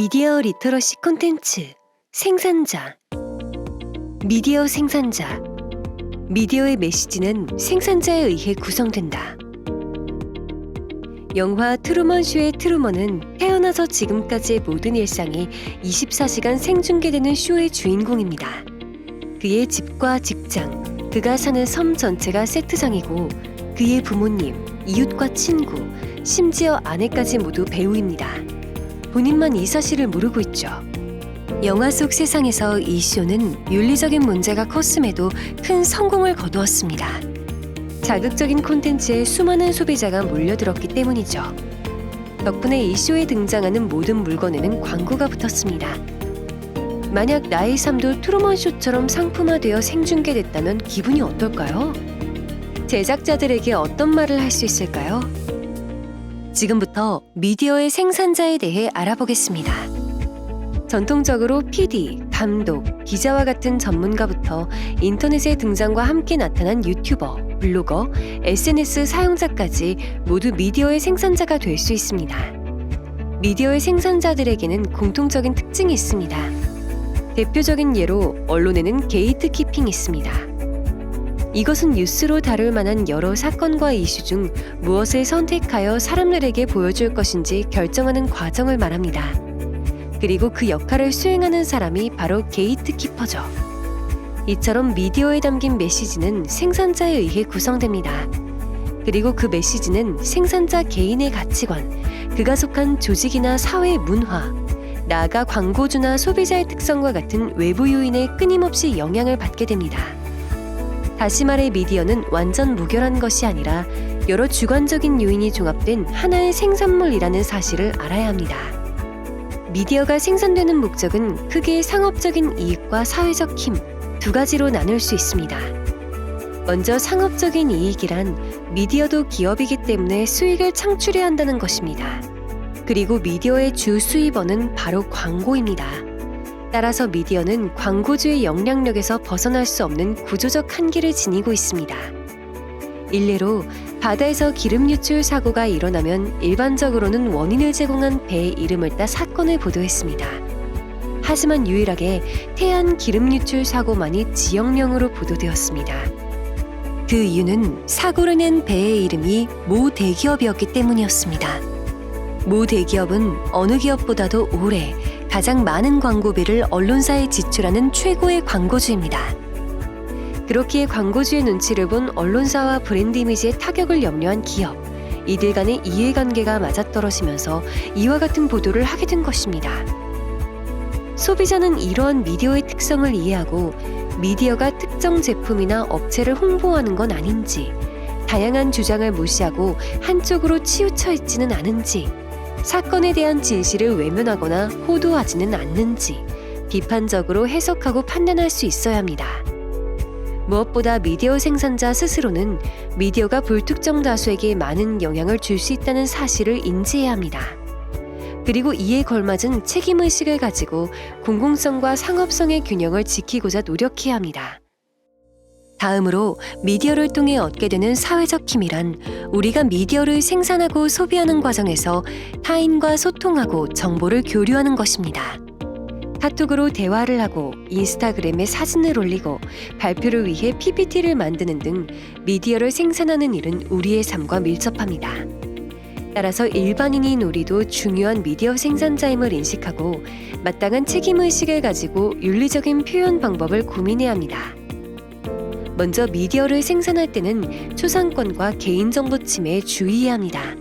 미디어 리터러시 콘텐츠 생산자. 미디어 생산자. 미디어의 메시지는 생산자에 의해 구성된다. 영화 트루먼 쇼의 트루먼은 태어나서 지금까지의 모든 일상이 24시간 생중계되는 쇼의 주인공입니다. 그의 집과 직장, 그가 사는 섬 전체가 세트장이고 그의 부모님, 이웃과 친구, 심지어 아내까지 모두 배우입니다. 본인만 이 사실을 모르고 있죠. 영화 속 세상에서 이 쇼는 윤리적인 문제가 컸음에도 큰 성공을 거두었습니다. 자극적인 콘텐츠에 수많은 소비자가 몰려들었기 때문이죠. 덕분에 이 쇼에 등장하는 모든 물건에는 광고가 붙었습니다. 만약 나의 삶도 트루먼 쇼처럼 상품화되어 생중계됐다면 기분이 어떨까요? 제작자들에게 어떤 말을 할 수 있을까요? 지금부터 미디어의 생산자에 대해 알아보겠습니다. 전통적으로 PD, 감독, 기자와 같은 전문가부터 인터넷의 등장과 함께 나타난 유튜버, 블로거, SNS 사용자까지 모두 미디어의 생산자가 될 수 있습니다. 미디어의 생산자들에게는 공통적인 특징이 있습니다. 대표적인 예로 언론에는 게이트키핑이 있습니다. 이것은 뉴스로 다룰 만한 여러 사건과 이슈 중 무엇을 선택하여 사람들에게 보여줄 것인지 결정하는 과정을 말합니다. 그리고 그 역할을 수행하는 사람이 바로 게이트키퍼죠. 이처럼 미디어에 담긴 메시지는 생산자에 의해 구성됩니다. 그리고 그 메시지는 생산자 개인의 가치관, 그가 속한 조직이나 사회 문화, 나아가 광고주나 소비자의 특성과 같은 외부 요인에 끊임없이 영향을 받게 됩니다. 다시 말해 미디어는 완전 무결한 것이 아니라 여러 주관적인 요인이 종합된 하나의 생산물이라는 사실을 알아야 합니다. 미디어가 생산되는 목적은 크게 상업적인 이익과 사회적 힘, 두 가지로 나눌 수 있습니다. 먼저 상업적인 이익이란 미디어도 기업이기 때문에 수익을 창출해야 한다는 것입니다. 그리고 미디어의 주 수입원은 바로 광고입니다. 따라서 미디어는 광고주의 영향력에서 벗어날 수 없는 구조적 한계를 지니고 있습니다. 일례로 바다에서 기름 유출 사고가 일어나면 일반적으로는 원인을 제공한 배의 이름을 따 사건을 보도했습니다. 하지만 유일하게 태안 기름 유출 사고만이 지역명으로 보도되었습니다. 그 이유는 사고를 낸 배의 이름이 모 대기업이었기 때문이었습니다. 모 대기업은 어느 기업보다도 오래 가장 많은 광고비를 언론사에 지출하는 최고의 광고주입니다. 그렇기에 광고주의 눈치를 본 언론사와 브랜드 이미지의 타격을 염려한 기업, 이들 간의 이해관계가 맞아떨어지면서 이와 같은 보도를 하게 된 것입니다. 소비자는 이러한 미디어의 특성을 이해하고 미디어가 특정 제품이나 업체를 홍보하는 건 아닌지, 다양한 주장을 무시하고 한쪽으로 치우쳐 있지는 않은지, 사건에 대한 진실을 외면하거나 호도하지는 않는지 비판적으로 해석하고 판단할 수 있어야 합니다. 무엇보다 미디어 생산자 스스로는 미디어가 불특정 다수에게 많은 영향을 줄 수 있다는 사실을 인지해야 합니다. 그리고 이에 걸맞은 책임의식을 가지고 공공성과 상업성의 균형을 지키고자 노력해야 합니다. 다음으로 미디어를 통해 얻게 되는 사회적 힘이란 우리가 미디어를 생산하고 소비하는 과정에서 타인과 소통하고 정보를 교류하는 것입니다. 카톡으로 대화를 하고 인스타그램에 사진을 올리고 발표를 위해 PPT를 만드는 등 미디어를 생산하는 일은 우리의 삶과 밀접합니다. 따라서 일반인인 우리도 중요한 미디어 생산자임을 인식하고 마땅한 책임의식을 가지고 윤리적인 표현 방법을 고민해야 합니다. 먼저 미디어를 생산할 때는 초상권과 개인정보 침해에 주의해야 합니다.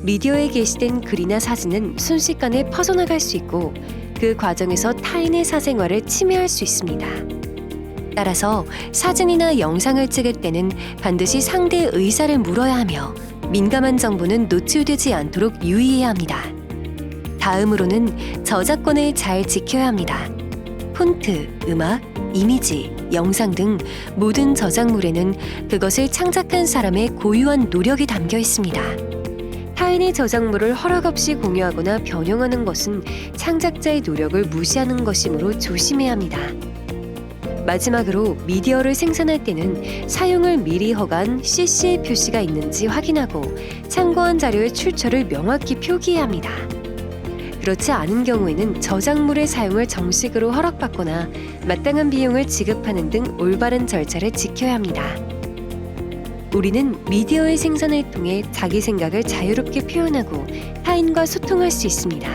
미디어에 게시된 글이나 사진은 순식간에 퍼져나갈 수 있고 그 과정에서 타인의 사생활을 침해할 수 있습니다. 따라서 사진이나 영상을 찍을 때는 반드시 상대의 의사를 물어야 하며 민감한 정보는 노출되지 않도록 유의해야 합니다. 다음으로는 저작권을 잘 지켜야 합니다. 폰트, 음악, 이미지, 영상 등 모든 저작물에는 그것을 창작한 사람의 고유한 노력이 담겨 있습니다. 타인의 저작물을 허락 없이 공유하거나 변형하는 것은 창작자의 노력을 무시하는 것이므로 조심해야 합니다. 마지막으로 미디어를 생산할 때는 사용을 미리 허가한 CC 표시가 있는지 확인하고 참고한 자료의 출처를 명확히 표기해야 합니다. 그렇지 않은 경우에는 저작물의 사용을 정식으로 허락받거나 마땅한 비용을 지급하는 등 올바른 절차를 지켜야 합니다. 우리는 미디어의 생산을 통해 자기 생각을 자유롭게 표현하고 타인과 소통할 수 있습니다.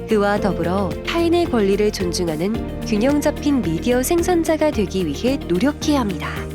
그와 더불어 타인의 권리를 존중하는 균형 잡힌 미디어 생산자가 되기 위해 노력해야 합니다.